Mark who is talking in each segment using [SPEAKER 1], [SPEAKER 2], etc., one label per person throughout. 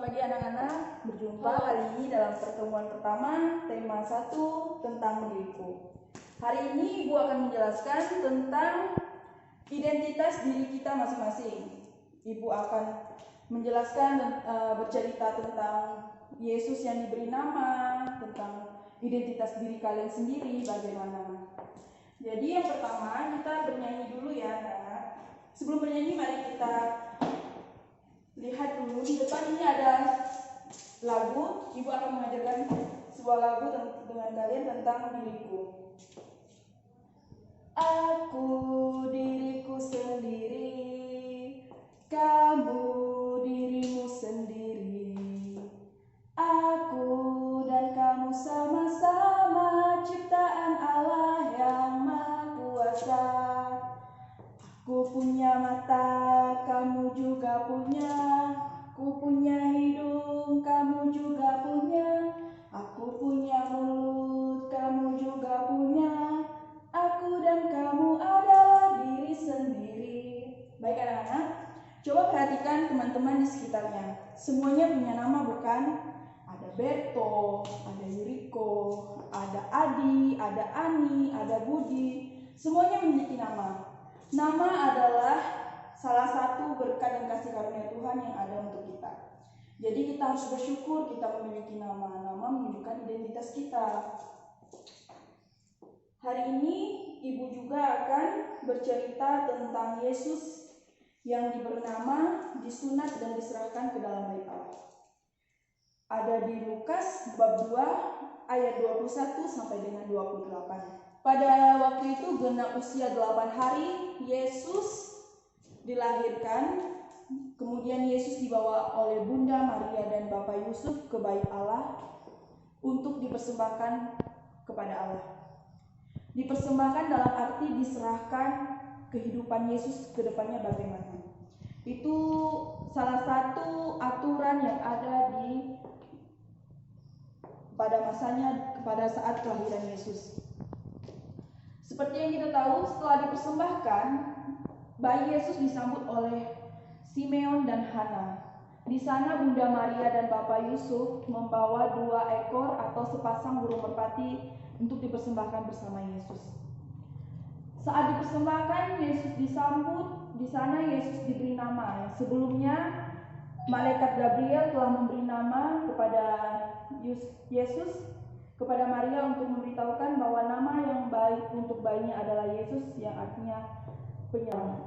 [SPEAKER 1] pagi anak-anak, berjumpa kali ini dalam pertemuan pertama tema 1 tentang diriku. Hari ini Ibu akan menjelaskan tentang identitas diri kita masing-masing. Ibu akan menjelaskan bercerita tentang Yesus yang diberi nama, tentang identitas diri kalian sendiri bagaimana. Jadi yang pertama kita bernyanyi dulu ya anak-anak. Sebelum bernyanyi mari kita lihat dulu di depan ini ada lagu. Ibu akan mengajarkan sebuah lagu dengan kalian tentang diriku. Aku diriku sendiri, kamu dirimu sendiri. Aku dan kamu sama-sama ciptaan Allah yang Maha Kuasa. Aku punya mata, kamu juga punya. Aku punya hidung, kamu juga punya. Aku punya mulut, kamu juga punya. Aku dan kamu adalah diri sendiri. Baik anak-anak, coba perhatikan teman-teman di sekitarnya. Semuanya punya nama bukan? Ada Beto, ada Yuriko, ada Adi, ada Ani, ada Budi. Semuanya memiliki nama. Nama adalah salah satu berkat dan kasih karunia Tuhan yang ada untuk kita. Jadi kita harus bersyukur kita memiliki nama. Nama menunjukkan identitas kita. Hari ini Ibu juga akan bercerita tentang Yesus yang diberi nama, disunat dan diserahkan ke dalam bait Allah. Ada di Lukas bab 2 ayat 21 sampai dengan 28. Pada waktu itu genap usia 8 hari Yesus dilahirkan. Kemudian Yesus dibawa oleh Bunda Maria dan Bapak Yusuf ke bait Allah untuk dipersembahkan kepada Allah. Dipersembahkan dalam arti diserahkan kehidupan Yesus ke depannya bagaimana. Itu salah satu aturan yang ada pada saat kelahiran Yesus. Seperti yang kita tahu, setelah dipersembahkan, bayi Yesus disambut oleh Simeon dan Hana. Di sana Bunda Maria dan Bapak Yusuf membawa 2 ekor atau sepasang burung merpati untuk dipersembahkan bersama Yesus. Saat dipersembahkan, Yesus disambut. Di sana Yesus diberi nama. Sebelumnya malaikat Gabriel telah memberi nama kepada Yesus kepada Maria untuk memberitahukan bahwa nama yang baik untuk bayinya adalah Yesus, yang artinya penyelamat.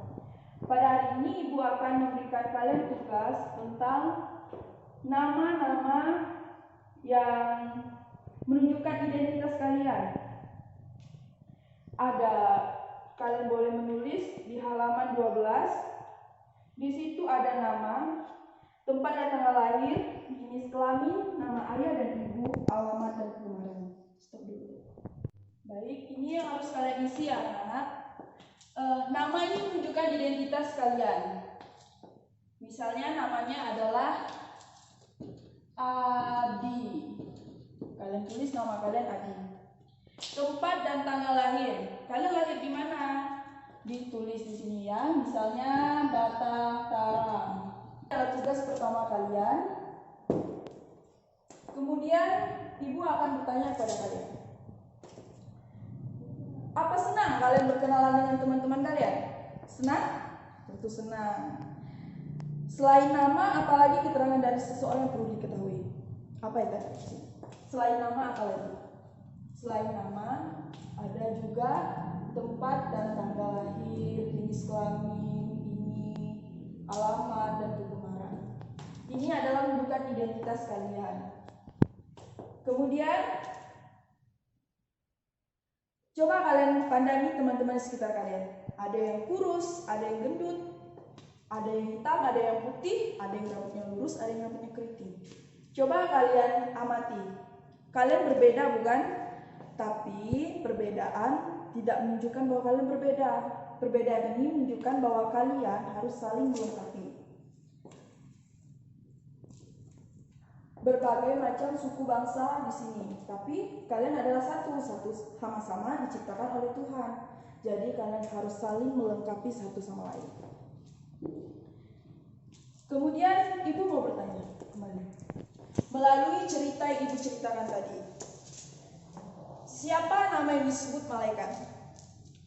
[SPEAKER 1] Pada hari ini Ibu akan memberikan kalian tugas tentang nama-nama yang menunjukkan identitas kalian. Kalian boleh menulis di halaman 12. Di situ ada nama, tempat dan tanggal lahir, jenis kelamin, nama ayah dan ibu, alamat dan kemarin. Stop dulu. Baik, ini yang harus kalian isi ya anak-anak. Nama ini menunjukkan identitas kalian. Misalnya namanya adalah Adi. Kalian tulis nama kalian Adi. Tempat dan tanggal lahir. Kalian lahir di mana? Ditulis di sini ya. Misalnya Batang. Adalah tugas pertama kalian. Kemudian Ibu akan bertanya kepada kalian. Apa senang kalian berkenalan dengan teman-teman kalian? Senang? Tentu senang. Selain nama, apalagi keterangan dari seseorang yang perlu diketahui? Apa yang tadi? Selain nama, apa lagi? Selain nama, ada juga tempat dan tanggal lahir, jenis kelamin, alamat dan kegemaran. Ini adalah menunjukkan identitas kalian. Kemudian coba kalian pandangi teman-teman di sekitar kalian. Ada yang kurus, ada yang gendut, ada yang hitam, ada yang putih, ada yang rambutnya lurus, ada yang rambutnya keriting. Coba kalian amati. Kalian berbeda bukan? Tapi perbedaan tidak menunjukkan bahwa kalian berbeda. Perbedaan ini menunjukkan bahwa kalian harus saling melengkapi. Berbagai macam suku bangsa di sini, tapi kalian adalah satu sama-sama diciptakan oleh Tuhan. Jadi kalian harus saling melengkapi satu sama lain. Kemudian Ibu mau bertanya kembali. melalui cerita yang Ibu ceritakan tadi. Siapa nama yang disebut malaikat?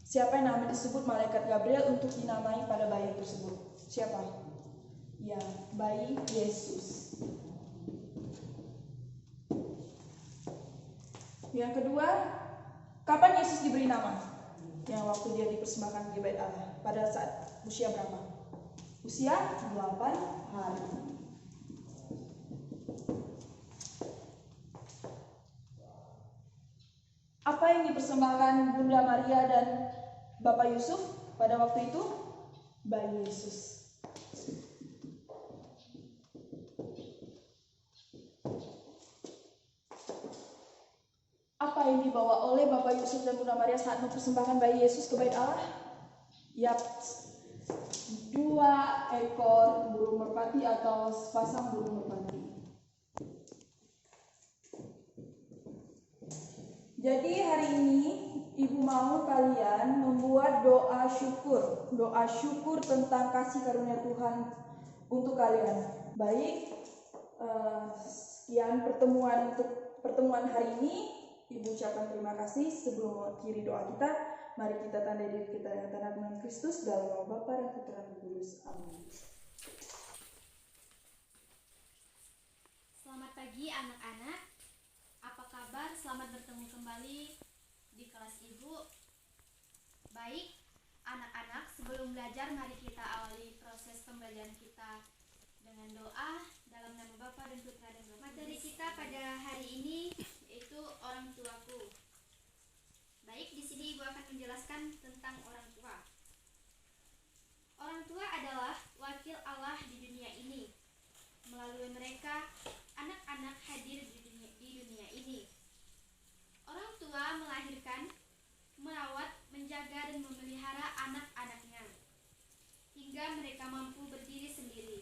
[SPEAKER 1] Siapa yang nama disebut malaikat Gabriel untuk dinamai pada bayi tersebut? Siapa? Ya, bayi Yesus. Yang kedua, kapan Yesus diberi nama? Yang waktu dia dipersembahkan di bait Allah. Pada saat usia berapa? Usia 8 hari. Apa yang dipersembahkan Bunda Maria dan Bapak Yusuf pada waktu itu? Bayi Yesus. Apa yang dibawa oleh Bapak Yusuf dan Bunda Maria saat mempersembahkan bayi Yesus ke bait Allah? Yap, 2 ekor burung merpati atau sepasang burung merpati. Jadi hari ini Ibu mau kalian membuat doa syukur tentang kasih karunia Tuhan untuk kalian. Baik, sekian pertemuan hari ini. Ibu ucapkan terima kasih. Sebelum mengakhiri doa kita, mari kita tandai diri kita dengan tanda pengen Kristus dalam nama Bapa dan Putra dan Roh Kudus. Amin.
[SPEAKER 2] Selamat pagi anak-anak. Apa kabar? Selamat bertemu kembali di kelas Ibu. Baik, anak-anak, sebelum belajar mari kita awali proses pembelajaran kita dengan doa dalam nama Bapa dan Putra dan Roh Kudus. Materi kita pada hari ini yaitu orang tuaku. Baik, di sini Ibu akan menjelaskan tentang orang tua. Orang tua adalah wakil Allah di dunia ini. Melalui mereka, anak-anak hadir di dunia ini. Orang tua melahirkan, merawat, menjaga, dan memelihara anak-anaknya hingga mereka mampu berdiri sendiri.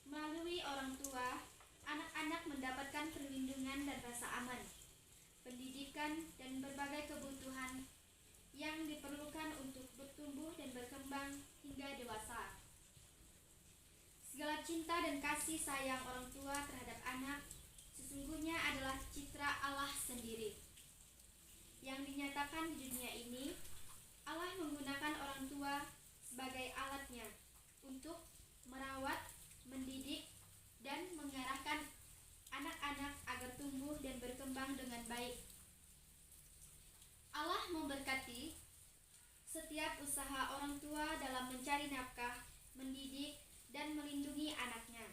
[SPEAKER 2] Melalui orang tua, anak-anak mendapatkan perlindungan dan rasa aman, pendidikan, dan berbagai kebutuhan yang diperlukan untuk bertumbuh dan berkembang hingga dewasa. Segala cinta dan kasih sayang orang tua terhadap anak sesungguhnya adalah citra Allah sendiri yang dinyatakan di dunia ini. Allah menggunakan orang tua sebagai alatnya untuk merawat, mendidik, dan mengarahkan anak-anak agar tumbuh dan berkembang dengan baik. Allah memberkati setiap usaha orang tua dalam mencari nafkah, mendidik, dan melindungi anaknya.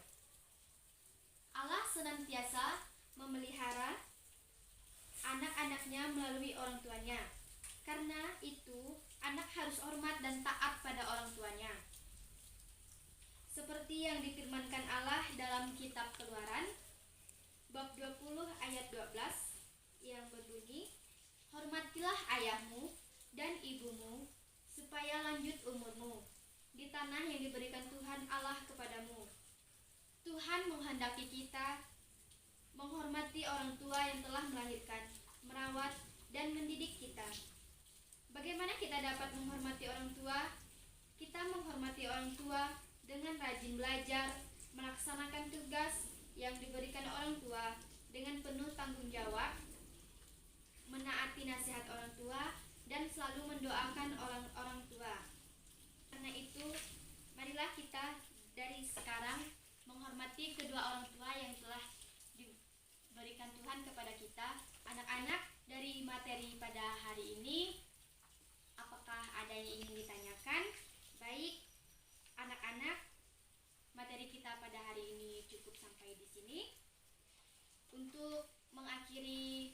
[SPEAKER 2] Allah senantiasa memelihara anak-anaknya melalui orang tuanya. Karena itu, anak harus hormat dan taat pada orang tuanya. Seperti yang difirmankan Allah dalam kitab Keluaran bab 20 ayat 12 yang berbunyi, "Hormatilah ayahmu dan ibumu supaya lanjut umurmu di tanah yang diberikan Tuhan Allah kepadamu." Tuhan menghendaki kita menghormati orang tua yang telah melahirkan, merawat, dan mendidik kita. Bagaimana kita dapat menghormati orang tua? Kita menghormati orang tua dengan rajin belajar, melaksanakan tugas yang diberikan orang tua dengan penuh tanggung jawab, menaati nasihat orang tua, dan selalu mendoakan orang tua. Karena itu, marilah kita dari sekarang menghormati kedua orang tua yang telah diberikan Tuhan kepada kita. Anak-anak, dari materi pada hari ini, apakah ada yang ingin ditanyakan? Baik, anak-anak, materi kita pada hari ini cukup sampai di sini. Untuk mengakhiri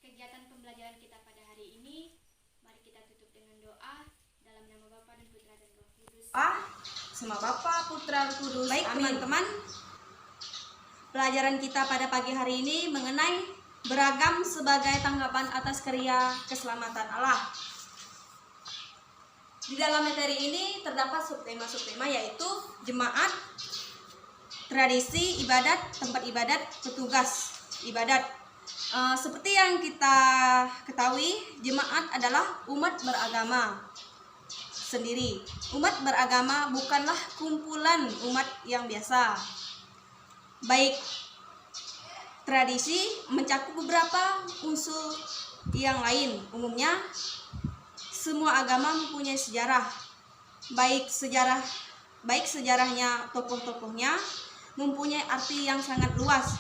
[SPEAKER 2] kegiatan pembelajaran kita pada hari ini, mari kita tutup dengan doa dalam nama Bapa dan Putra dan Roh Kudus.
[SPEAKER 3] Sama Bapa, Putra, Roh Kudus.
[SPEAKER 4] Baik
[SPEAKER 3] Amin.
[SPEAKER 4] teman-teman, pelajaran kita pada pagi hari ini mengenai beragam sebagai tanggapan atas karya keselamatan Allah. Di dalam materi ini terdapat subtema-subtema yaitu jemaat, tradisi, ibadat, tempat ibadat, petugas ibadat. Seperti yang kita ketahui, jemaat adalah umat beragama sendiri. Umat beragama bukanlah kumpulan umat yang biasa. Baik Tradisi mencakup beberapa unsur yang lain. Umumnya, semua agama mempunyai sejarah, baik sejarahnya tokoh-tokohnya mempunyai arti yang sangat luas.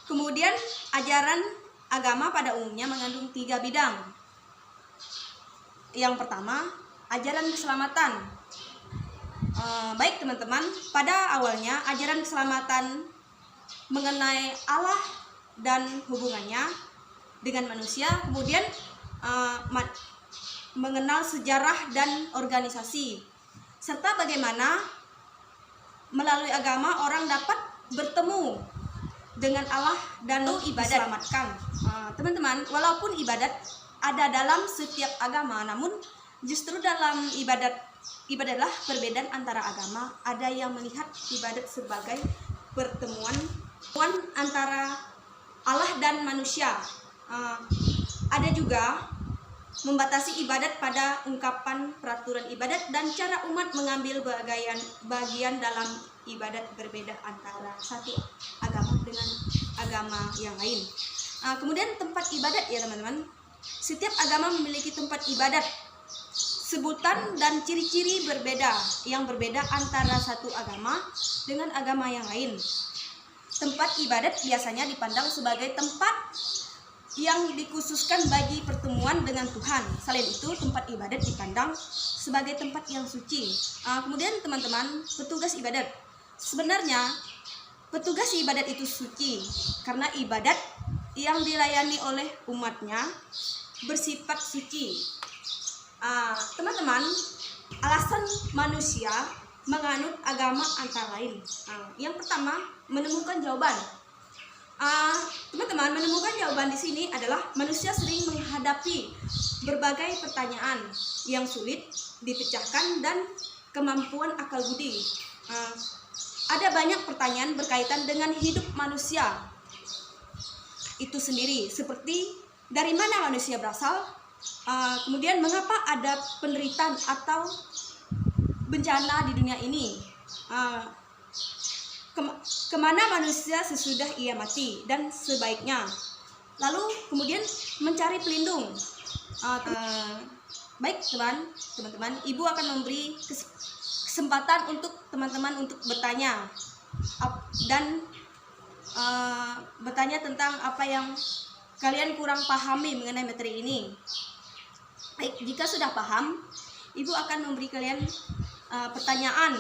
[SPEAKER 4] Kemudian, ajaran agama pada umumnya mengandung 3 bidang. Yang pertama, ajaran keselamatan. Baik teman-teman, pada awalnya ajaran keselamatan mengenai Allah dan hubungannya dengan manusia, kemudian mengenal sejarah dan organisasi, serta bagaimana melalui agama orang dapat bertemu dengan Allah dan ibadat. Diselamatkan. Teman-teman, walaupun ibadat ada dalam setiap agama, namun justru dalam ibadahlah perbedaan antara agama. Ada yang melihat ibadat sebagai pertemuan antara Allah dan manusia. Ada juga membatasi ibadat pada ungkapan peraturan ibadat dan cara umat mengambil bagian dalam ibadat berbeda antara satu agama dengan agama yang lain. Kemudian tempat ibadat ya teman-teman. Setiap agama memiliki tempat ibadat, sebutan dan ciri-ciri yang berbeda antara satu agama dengan agama yang lain. Tempat ibadat biasanya dipandang sebagai tempat yang dikhususkan bagi pertemuan dengan Tuhan. Selain itu, tempat ibadat dipandang sebagai tempat yang suci. Kemudian teman-teman, petugas ibadat. Sebenarnya, petugas ibadat itu suci karena ibadat yang dilayani oleh umatnya bersifat suci. Teman-teman, alasan manusia menganut agama antara lain. Yang pertama, menemukan jawaban. Teman-teman, menemukan jawaban di sini adalah manusia sering menghadapi berbagai pertanyaan yang sulit dipecahkan dan kemampuan akal budi. Ada banyak pertanyaan berkaitan dengan hidup manusia itu sendiri, seperti dari mana manusia berasal, kemudian mengapa ada penderitaan atau bencana di dunia ini, kemana manusia sesudah ia mati dan sebaiknya, lalu kemudian mencari pelindung. Baik teman-teman, ibu akan memberi kesempatan untuk teman-teman untuk bertanya dan bertanya tentang apa yang kalian kurang pahami mengenai materi ini. Baik, jika sudah paham, ibu akan memberi kalian pertanyaan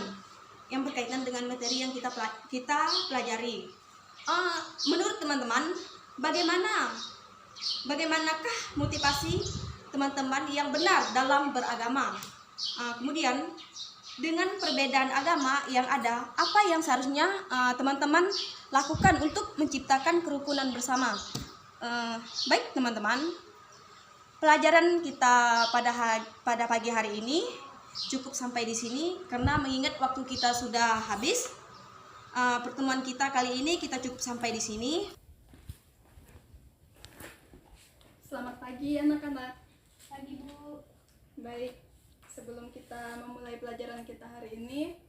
[SPEAKER 4] yang berkaitan dengan materi yang kita pelajari. Menurut teman-teman, bagaimanakah motivasi teman-teman yang benar dalam beragama? Kemudian, dengan perbedaan agama yang ada, apa yang seharusnya teman-teman lakukan untuk menciptakan kerukunan bersama? Baik teman-teman, pelajaran kita pada pagi hari ini cukup sampai di sini karena mengingat waktu kita sudah habis. Pertemuan kita kali ini kita cukup sampai di sini.
[SPEAKER 3] Selamat pagi anak-anak.
[SPEAKER 2] Pagi Bu.
[SPEAKER 3] Baik, sebelum kita memulai pelajaran kita hari ini,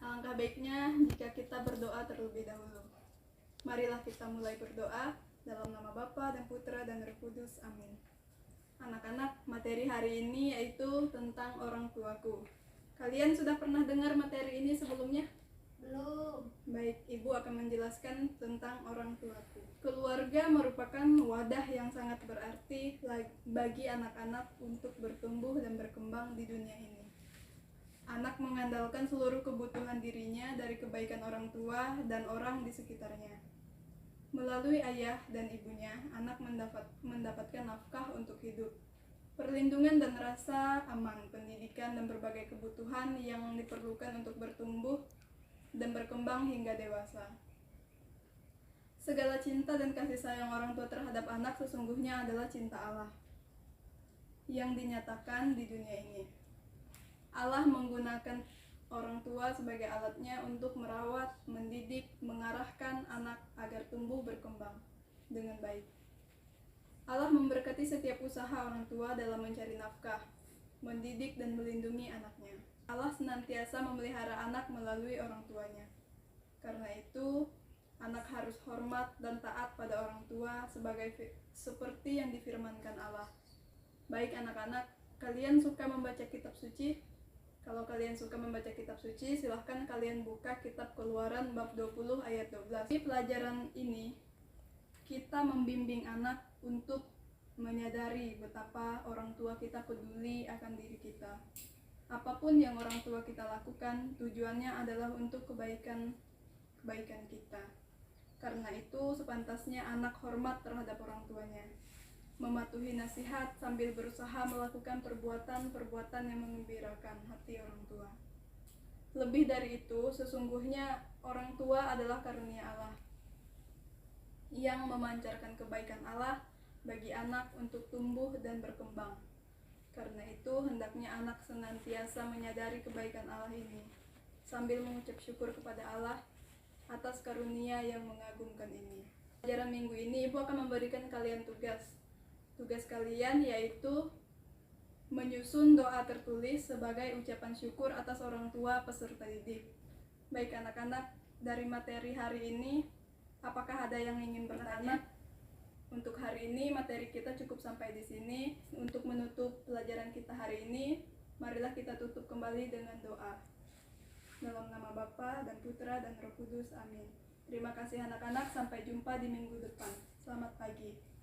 [SPEAKER 3] alangkah baiknya jika kita berdoa terlebih dahulu. Marilah kita mulai berdoa dalam nama Bapa dan Putra dan Roh Kudus. Amin. Anak-anak, materi hari ini yaitu tentang orang tuaku. Kalian sudah pernah dengar materi ini sebelumnya?
[SPEAKER 2] Belum.
[SPEAKER 3] Baik, Ibu akan menjelaskan tentang orang tuaku. Keluarga merupakan wadah yang sangat berarti bagi anak-anak untuk bertumbuh dan berkembang di dunia ini. Anak mengandalkan seluruh kebutuhan dirinya dari kebaikan orang tua dan orang di sekitarnya. Melalui ayah dan ibunya, anak mendapatkan nafkah untuk hidup, perlindungan dan rasa aman, pendidikan dan berbagai kebutuhan yang diperlukan untuk bertumbuh dan berkembang hingga dewasa. Segala cinta dan kasih sayang orang tua terhadap anak sesungguhnya adalah cinta Allah yang dinyatakan di dunia ini. Allah menggunakan orang tua sebagai alatnya untuk merawat, mendidik, mengarahkan anak agar tumbuh berkembang dengan baik. Allah memberkati setiap usaha orang tua dalam mencari nafkah, mendidik dan melindungi anaknya. Allah senantiasa memelihara anak melalui orang tuanya. Karena itu, Anak harus hormat dan taat pada orang tua seperti yang difirmankan Allah. Baik anak-anak, kalian suka membaca kitab suci? Kalau kalian suka membaca kitab suci, silahkan kalian buka kitab Keluaran bab 20 ayat 12. Di pelajaran ini, kita membimbing anak untuk menyadari betapa orang tua kita peduli akan diri kita. Apapun yang orang tua kita lakukan, tujuannya adalah untuk kebaikan kita. Karena itu, sepantasnya anak hormat terhadap orang tuanya, mematuhi nasihat sambil berusaha melakukan perbuatan-perbuatan yang menggembirakan hati orang tua. Lebih dari itu, sesungguhnya orang tua adalah karunia Allah yang memancarkan kebaikan Allah bagi anak untuk tumbuh dan berkembang. Karena itu, hendaknya anak senantiasa menyadari kebaikan Allah ini, sambil mengucap syukur kepada Allah atas karunia yang mengagumkan ini. Pelajaran minggu ini, Ibu akan memberikan kalian tugas. Tugas kalian yaitu menyusun doa tertulis sebagai ucapan syukur atas orang tua peserta didik. Baik anak-anak, dari materi hari ini, apakah ada yang ingin bertanya? Untuk hari ini, materi kita cukup sampai di sini. Untuk menutup pelajaran kita hari ini, marilah kita tutup kembali dengan doa. Dalam nama Bapa dan Putra dan Roh Kudus, amin. Terima kasih anak-anak, sampai jumpa di minggu depan. Selamat pagi.